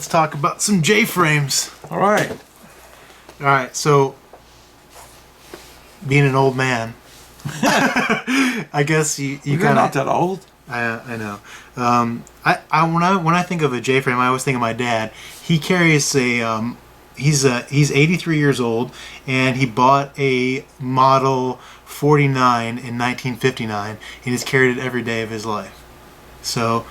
let's talk about some J frames. All right. All right. So, being an old man, I guess you kind of not that old. I know. When I think of a J frame, I always think of my dad. He carries a he's 83 years old, and he bought a model 49 in 1959, and he's carried it every day of his life. So,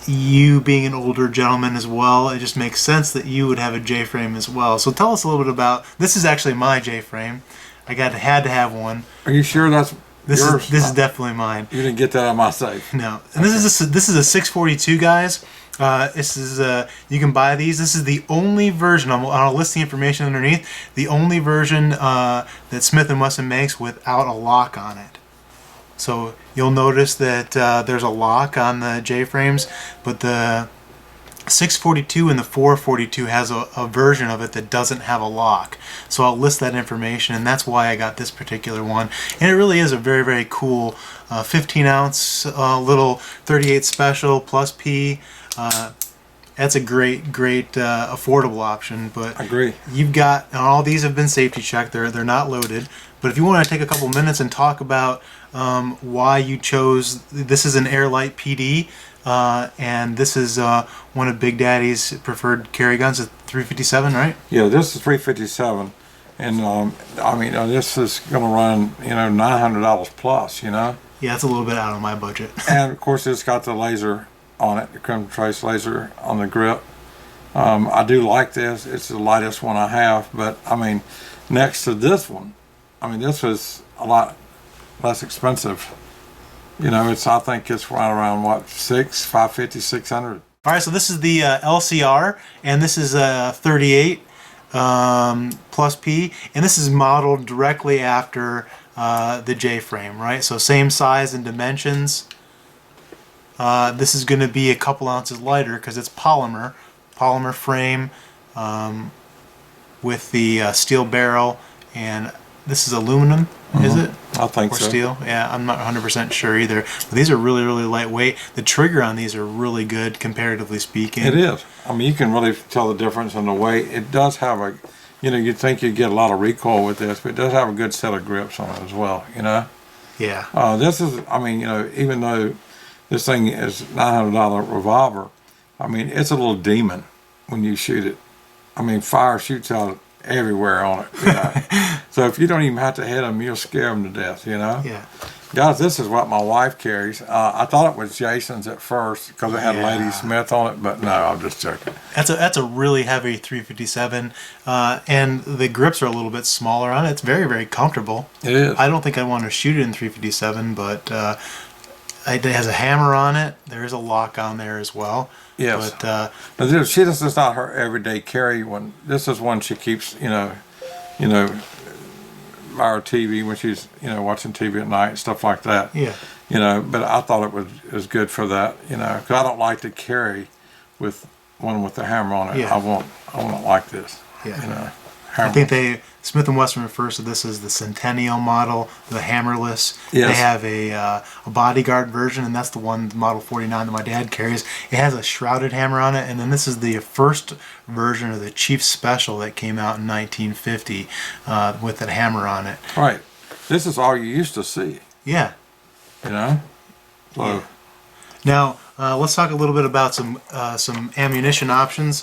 you being an older gentleman as well, it just makes sense that you would have a J frame as well. So tell us a little bit about, this is actually my J frame. I had to have one. Are you sure that's yours? This is definitely mine. You didn't get that out of my safe. No. And okay. This is a 642, guys. This is you can buy these. This is the only version. I'll list the information underneath. The only version that Smith & Wesson makes without a lock on it. So you'll notice that there's a lock on the J frames, but the 642 and the 442 has a version of it that doesn't have a lock. So I'll list that information, and that's why I got this particular one. And it really is a very, very cool 15-ounce little 38 special plus P. That's a great affordable option. But I agree. You've got, and all these have been safety checked. They're not loaded. But if you want to take a couple minutes and talk about why you chose, this is an Airlight PD, and this is one of Big Daddy's preferred carry guns, a 357, right? Yeah, this is 357, and I mean this is going to run $900 plus, Yeah, it's a little bit out of my budget. And of course it's got the laser on it, the crimson trace laser on the grip. I do like this. It's the lightest one I have, but I mean next to this one, I mean this was a lot less expensive. I think it's right around what, $550, $600. All right, so this is the LCR, and this is a 38 plus P, and this is modeled directly after the J frame, right? So same size and dimensions. This is going to be a couple ounces lighter because it's polymer frame with the steel barrel, and this is aluminum, is it? I think so. Or steel? Yeah, I'm not 100% sure either. But these are really, really lightweight. The trigger on these are really good, comparatively speaking. It is. I mean, you can really tell the difference in the weight. It does have a, you'd think you'd get a lot of recoil with this, but it does have a good set of grips on it as well, Yeah. This is, I mean, even though this thing is $900 revolver, I mean, it's a little demon when you shoot it. I mean, fire shoots out everywhere on it. So if you don't even have to hit them, you'll scare them to death. Yeah. Guys, this is what my wife carries. I thought it was Jason's at first because it had Lady Smith on it, but no, I'm just joking. That's a really heavy 357, and the grips are a little bit smaller on it. It's very, very comfortable. It is. I don't think I want to shoot it in 357, but it has a hammer on it. There is a lock on there as well. Yes. But this is not her everyday carry one. This is one she keeps, by her TV when she's, watching TV at night and stuff like that. Yeah. But I thought it was good for that, because I don't like to carry with one with the hammer on it. Yeah. I want like this. Yeah. I think Smith & Wesson refers to this as the Centennial model, the hammerless. Yes. They have a bodyguard version, and that's the one, Model 49, that my dad carries. It has a shrouded hammer on it, and then this is the first version of the Chief Special that came out in 1950 with that hammer on it. Right. This is all you used to see. Yeah. So. Yeah. Now, let's talk a little bit about some ammunition options.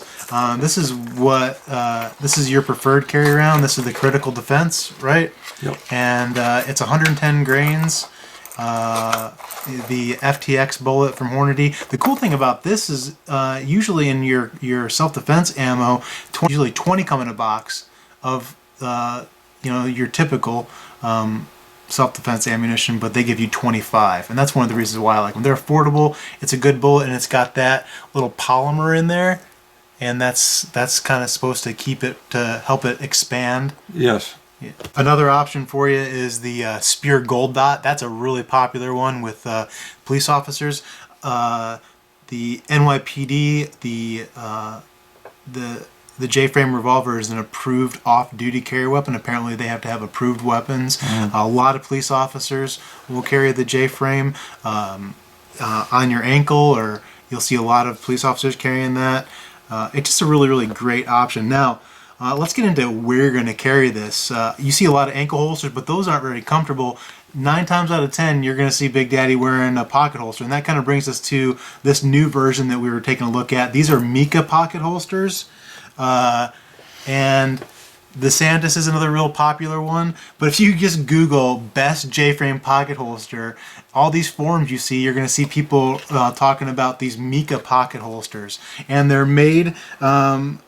This is your preferred carry round. This is the Critical Defense, right? Yep. And it's 110 grains. The FTX bullet from Hornady. The cool thing about this is usually in your self-defense ammo, usually 20 come in a box of your typical self-defense ammunition, but they give you 25, and that's one of the reasons why I like them. They're affordable, it's a good bullet, and it's got that little polymer in there, and that's kind of supposed to help it expand. Yes. Yeah. Another option for you is the Spear Gold Dot. That's a really popular one with police officers. The NYPD, the J Frame Revolver is an approved off-duty carry weapon. Apparently they have to have approved weapons. A lot of police officers will carry the J Frame on your ankle or You'll see a lot of police officers carrying that. It's just a really, really great option. Now, let's get into where you're going to carry this. You see a lot of ankle holsters, but those aren't very comfortable. 9 times out of 10, you're going to see Big Daddy wearing a pocket holster. And that kind of brings us to this new version that we were taking a look at. These are Mica pocket holsters. And the Santis is another real popular one. But if you just Google best J-frame pocket holster, all these forums you see, you're going to see people talking about these Mica pocket holsters. And they're made by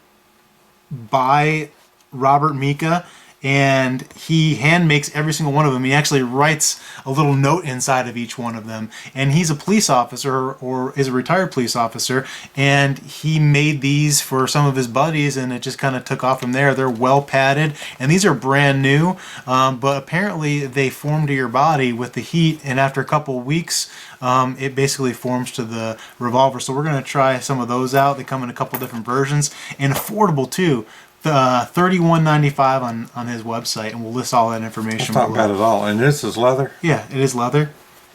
Robert Mica, and he hand makes every single one of them. He actually writes a little note inside of each one of them, and he's a police officer, or is a retired police officer, and he made these for some of his buddies, and it just kind of took off from there. They're well padded, and these are brand new, but apparently they form to your body with the heat, and after a couple of weeks it basically forms to the revolver. So we're going to try some of those out. They come in a couple different versions, and affordable too. $31.95 on his website, and we'll list all that information. It's not bad at all. And this is leather. Yeah, it is leather.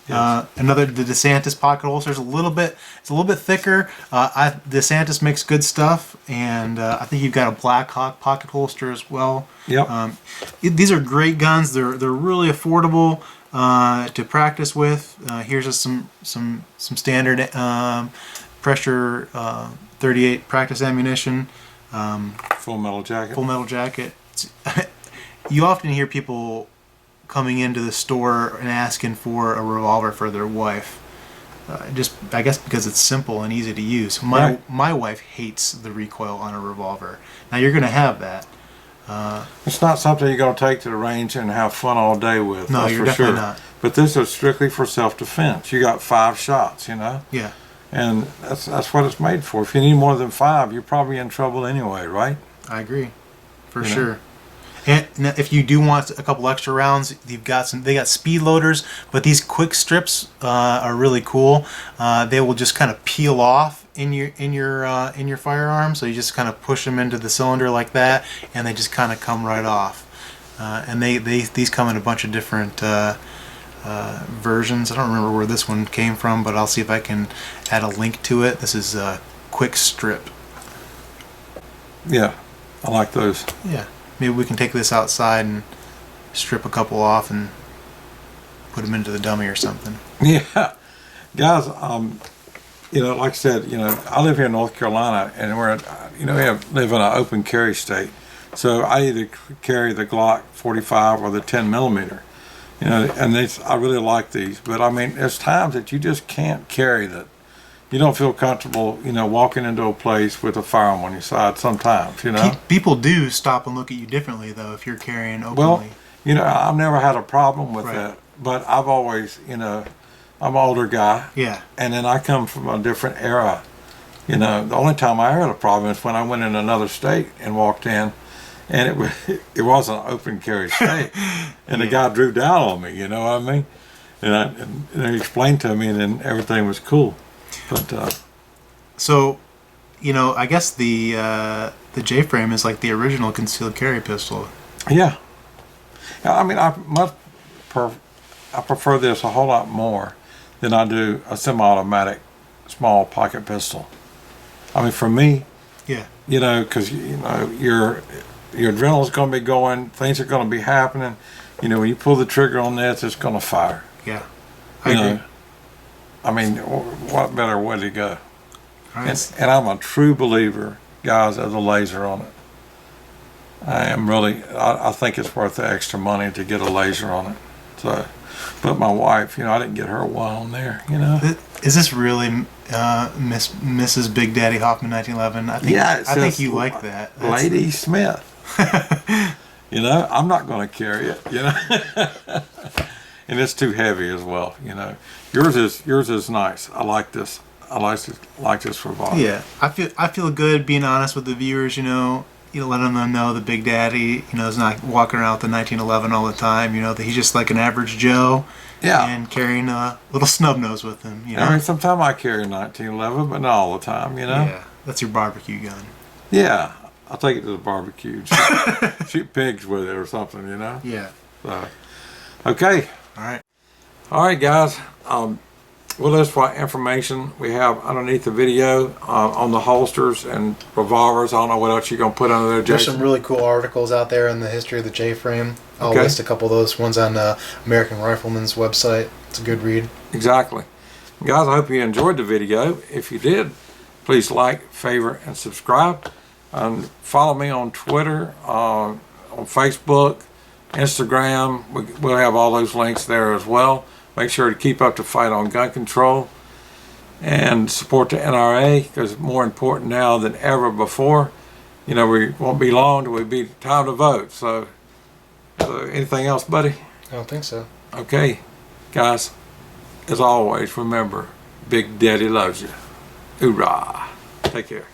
Yes. The DeSantis pocket holster is a little bit thicker. DeSantis makes good stuff, and I think you've got a Black Hawk pocket holster as well. Yep. These are great guns. They're really affordable to practice with. Here's just some standard pressure 38 practice ammunition. Full metal jacket. Full metal jacket. You often hear people coming into the store and asking for a revolver for their wife. I guess because it's simple and easy to use. My wife hates the recoil on a revolver. Now you're going to have that. It's not something you're going to take to the range and have fun all day with. No, that's you're for definitely sure. not. But this is strictly for self-defense. You got 5 shots, you know? Yeah. And that's what it's made for. If you need more than 5, you're probably in trouble anyway, right? I agree, for sure. And now, if you do want a couple extra rounds, they got speed loaders, but these quick strips are really cool. They will just kind of peel off in your firearm, so you just kind of push them into the cylinder like that, and they just kind of come right off. And these come in a bunch of different versions. I don't remember where this one came from, but I'll see if I can add a link to it. This is a quick strip. Yeah, I like those. Yeah, maybe we can take this outside and strip a couple off and put them into the dummy or something. Yeah, guys. Like I said, I live here in North Carolina, and we're, live in an open carry state. So I either carry the Glock 45 or the 10 millimeter. And I really like these, but I mean, there's times that you just can't carry that. You don't feel comfortable, walking into a place with a firearm on your side sometimes, People do stop and look at you differently, though, if you're carrying openly. Well, I've never had a problem with that, but I've always, I'm an older guy. Yeah. And then I come from a different era. The only time I ever had a problem is when I went in another state and walked in, and it was an open carry state, and the guy drew down on me. You know what I mean? And he explained to me, and then everything was cool. But so, I guess the J Frame is like the original concealed carry pistol. Yeah. I mean, I prefer this a whole lot more than I do a semi-automatic small pocket pistol. I mean, for me, yeah, because your adrenaline's going to be going, things are going to be happening. When you pull the trigger on this, it's going to fire. Yeah, I agree. I mean, what better way to go? Right. And I'm a true believer, guys, of the laser on it. I am really, I think it's worth the extra money to get a laser on it. So, but my wife, I didn't get her one on there, Is this really Mrs. BigDaddyHoffman1911? I think you like that. Lady Smith. I'm not going to carry it, and it's too heavy as well, Yours is nice. I like this. I like this revolver. Yeah, I feel good being honest with the viewers. Letting them know the Big Daddy, is not walking around with the 1911 all the time. That he's just like an average Joe. Yeah. And carrying a little snub nose with him. I mean, sometimes I carry a 1911, but not all the time. Yeah, that's your barbecue gun. Yeah, I'll take it to the barbecue. Shoot pigs with it or something. Yeah. So, okay. All right. All right, guys. we'll list what information we have underneath the video on the holsters and revolvers. I don't know what else you're going to put under there, There's Jason. some really cool articles out there in the history of the J Frame. I'll Okay. list a couple of those ones on American Rifleman's website. It's a good read. Exactly. Guys, I hope you enjoyed the video. If you did, please like, favorite, and subscribe. Follow me on Twitter, on Facebook, Instagram. We'll have all those links there as well. Make sure to keep up the fight on gun control and support the NRA, because it's more important now than ever before. You know, we won't be long till we be time to vote. So anything else, buddy? I don't think so. Okay, guys, as always, remember, Big Daddy loves you. Hoorah. Take care.